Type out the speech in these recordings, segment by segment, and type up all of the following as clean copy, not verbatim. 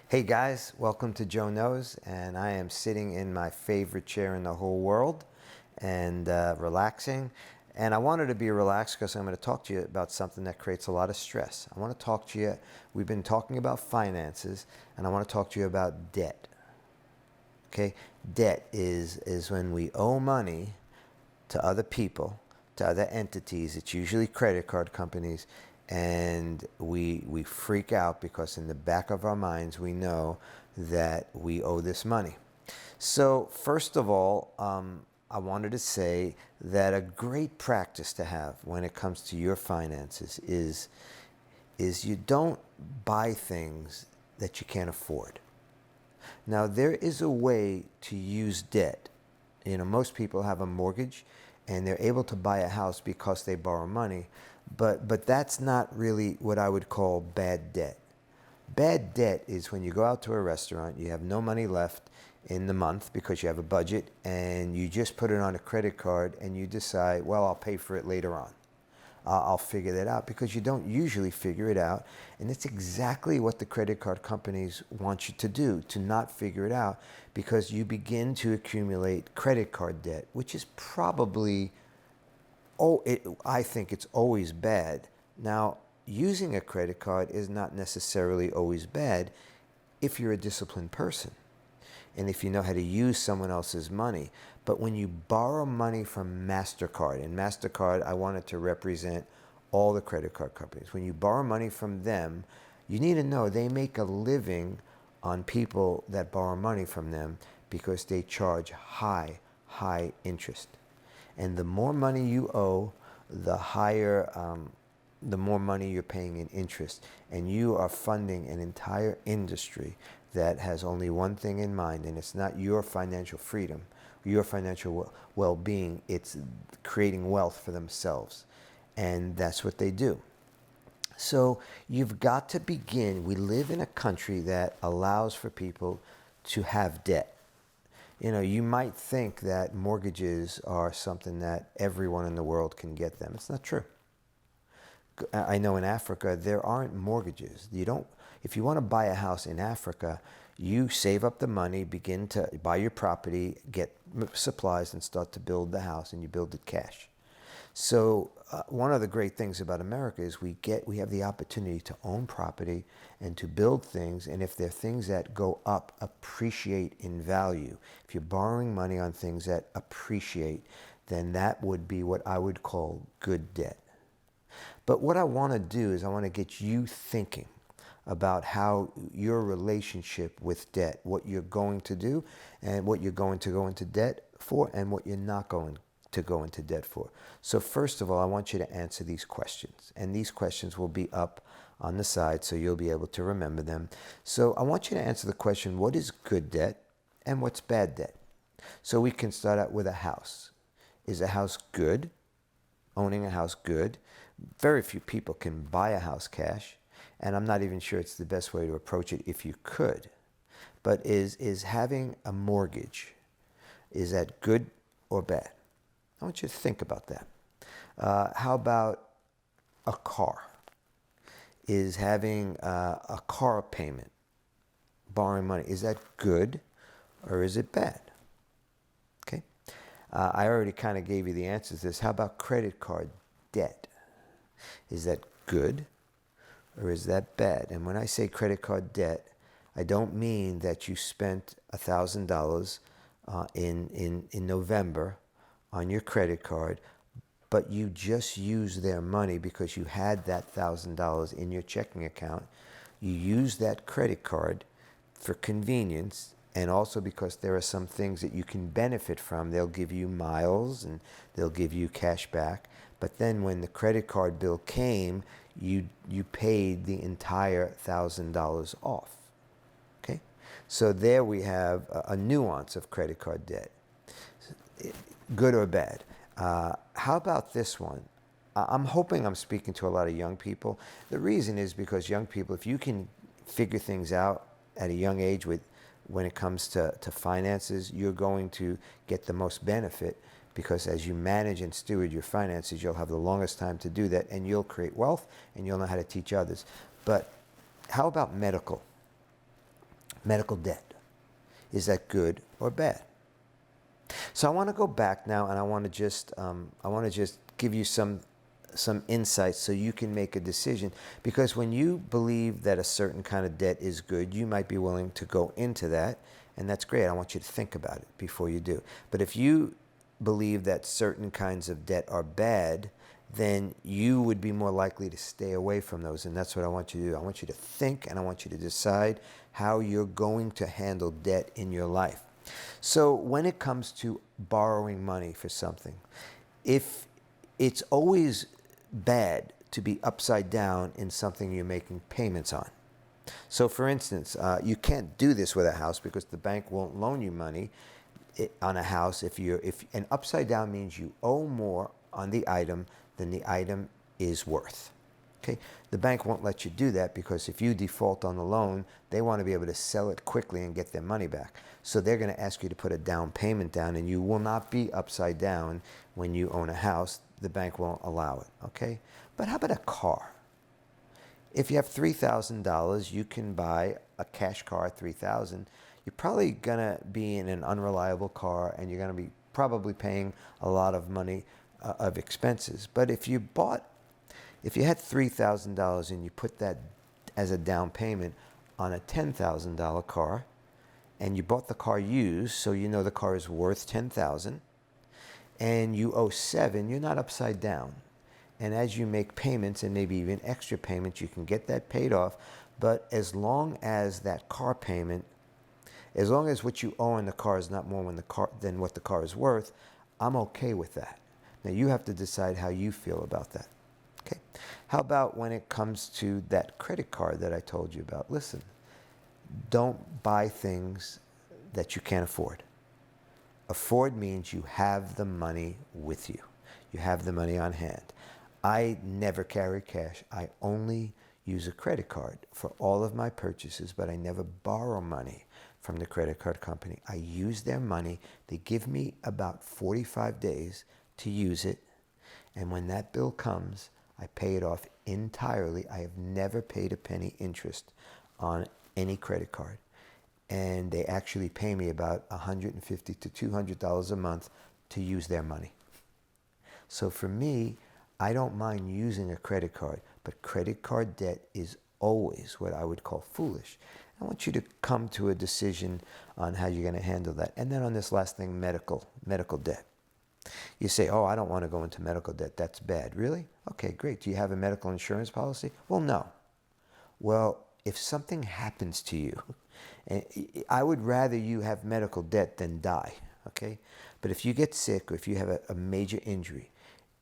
Hey guys, welcome to Joe Knows, and I am sitting in my favorite chair in the whole world and relaxing. And I wanted to be relaxed because I'm going to talk to you about something that creates a lot of stress. I want to talk to you, we've been talking about finances, and I want to talk to you about debt. Okay? Debt is when we owe money to other people, to other entities. It's usually credit card companies, and we freak out because in the back of our minds we know that we owe this money. So first of all, I wanted to say that a great practice to have when it comes to your finances is you don't buy things that you can't afford. Now, there is a way to use debt. Most people have a mortgage and they're able to buy a house because they borrow money, but that's not really what I would call bad debt. Bad debt is when you go out to a restaurant, you have no money left in the month because you have a budget, and you just put it on a credit card and you decide, well, I'll pay for it later on. I'll figure that out, because you don't usually figure it out. And it's exactly what the credit card companies want you to do, to not figure it out, because you begin to accumulate credit card debt, which is probably, I think it's always bad. Now, using a credit card is not necessarily always bad if you're a disciplined person and if you know how to use someone else's money. But when you borrow money from MasterCard, and MasterCard, I wanted to represent all the credit card companies. When you borrow money from them, you need to know they make a living on people that borrow money from them because they charge high interest. And the more money you owe, the more money you're paying in interest. And you are funding an entire industry that has only one thing in mind, and it's not your financial freedom, your financial well-being. It's creating wealth for themselves. And that's what they do. So you've got to begin. We live in a country that allows for people to have debt. You might think that mortgages are something that everyone in the world can get them. It's not true. I know in Africa there aren't mortgages. If you want to buy a house in Africa, you save up the money, begin to buy your property, get supplies, and start to build the house, and you build it cash. So one of the great things about America is we have the opportunity to own property and to build things, and if they're things that go up, appreciate in value. If you're borrowing money on things that appreciate, then that would be what I would call good debt. But what I want to do is I want to get you thinking about how your relationship with debt, what you're going to do and what you're going to go into debt for, and what you're not going to go into debt for. So first of all, I want you to answer these questions. And these questions will be up on the side so you'll be able to remember them. So I want you to answer the question, what is good debt and what's bad debt? So we can start out with a house. Is a house good? Owning a house good? Very few people can buy a house cash, and I'm not even sure it's the best way to approach it if you could. But is having a mortgage, is that good or bad? I want you to think about that. How about a car? Is having a car payment, borrowing money, is that good or is it bad? Okay. I already kind of gave you the answers to this. How about credit card debt? Is that good or is that bad? And when I say credit card debt, I don't mean that you spent $1,000 in November on your credit card, but you just used their money because you had that $1,000 in your checking account. You use that credit card for convenience, and also because there are some things that you can benefit from. They'll give you miles and they'll give you cash back. But then when the credit card bill came, you paid the entire $1,000 off. Okay? So there we have a nuance of credit card debt. Good or bad? How about this one? I'm hoping I'm speaking to a lot of young people. The reason is because young people, if you can figure things out at a young age when it comes to finances, you're going to get the most benefit, because as you manage and steward your finances, you'll have the longest time to do that, and you'll create wealth and you'll know how to teach others. But how about medical? Medical debt. Is that good or bad? So I want to go back now, and I want to just give you some insights so you can make a decision. Because when you believe that a certain kind of debt is good, you might be willing to go into that, and that's great. I want you to think about it before you do. But if you believe that certain kinds of debt are bad, then you would be more likely to stay away from those. And that's what I want you to do. I want you to think, and I want you to decide how you're going to handle debt in your life. So when it comes to borrowing money for something, if it's always bad to be upside down in something you're making payments on. So for instance, you can't do this with a house because the bank won't loan you money on a house and upside down means you owe more on the item than the item is worth. Okay? The bank won't let you do that because if you default on the loan, they want to be able to sell it quickly and get their money back. So they're going to ask you to put a down payment down, and you will not be upside down when you own a house. The bank won't allow it. Okay? But how about a car? If you have $3,000, you can buy a cash car at $3,000. You're probably going to be in an unreliable car, and you're going to be probably paying a lot of money of expenses. But if you had $3,000 and you put that as a down payment on a $10,000 car, and you bought the car used, so you know the car is worth $10,000, and you owe $7,000, you're not upside down. And as you make payments, and maybe even extra payments, you can get that paid off. But as long as that car payment, as long as what you owe on the car is not more than what the car is worth, I'm okay with that. Now you have to decide how you feel about that. Okay. How about when it comes to that credit card that I told you about? Listen, don't buy things that you can't afford. Afford means you have the money with you. You have the money on hand. I never carry cash. I only use a credit card for all of my purchases, but I never borrow money from the credit card company. I use their money. They give me about 45 days to use it. And when that bill comes, I pay it off entirely. I have never paid a penny interest on any credit card. And they actually pay me about $150 to $200 a month to use their money. So for me, I don't mind using a credit card, but credit card debt is always what I would call foolish. I want you to come to a decision on how you're going to handle that. And then on this last thing, medical debt. You say, oh, I don't want to go into medical debt. That's bad. Really? Okay, great. Do you have a medical insurance policy? Well, no. Well, if something happens to you, I would rather you have medical debt than die, okay? But if you get sick or if you have a major injury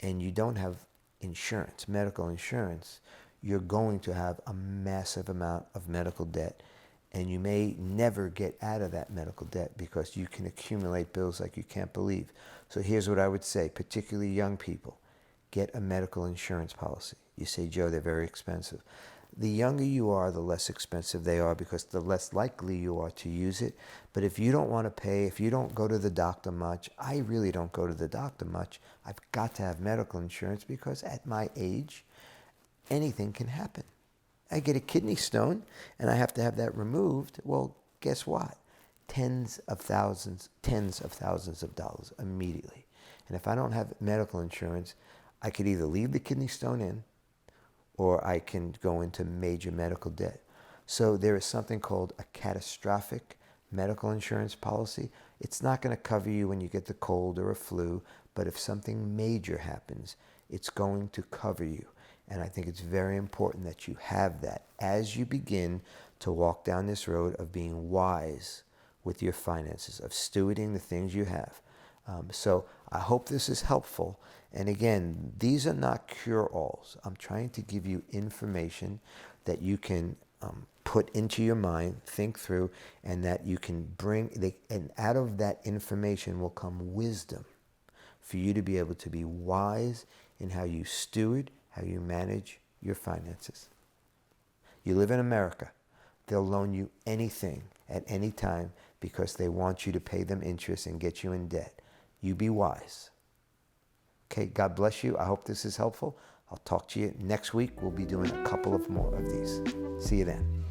and you don't have insurance, medical insurance, you're going to have a massive amount of medical debt, and you may never get out of that medical debt because you can accumulate bills like you can't believe. So here's what I would say, particularly young people: get a medical insurance policy. You say, Joe, they're very expensive. The younger you are, the less expensive they are because the less likely you are to use it. But if you don't want to pay, if you don't go to the doctor much, I really don't go to the doctor much. I've got to have medical insurance because at my age, anything can happen. I get a kidney stone and I have to have that removed. Well, guess what? Tens of thousands of dollars immediately. And if I don't have medical insurance, I could either leave the kidney stone in or I can go into major medical debt. So there is something called a catastrophic medical insurance policy. It's not going to cover you when you get the cold or a flu, but if something major happens, it's going to cover you. And I think it's very important that you have that as you begin to walk down this road of being wise with your finances, of stewarding the things you have. So I hope this is helpful. And again, these are not cure-alls. I'm trying to give you information that you can put into your mind, think through, and that you can and out of that information will come wisdom for you to be able to be wise in how you steward, how you manage your finances. You live in America. They'll loan you anything at any time because they want you to pay them interest and get you in debt. You be wise. Okay, God bless you. I hope this is helpful. I'll talk to you next week. We'll be doing a couple of more of these. See you then.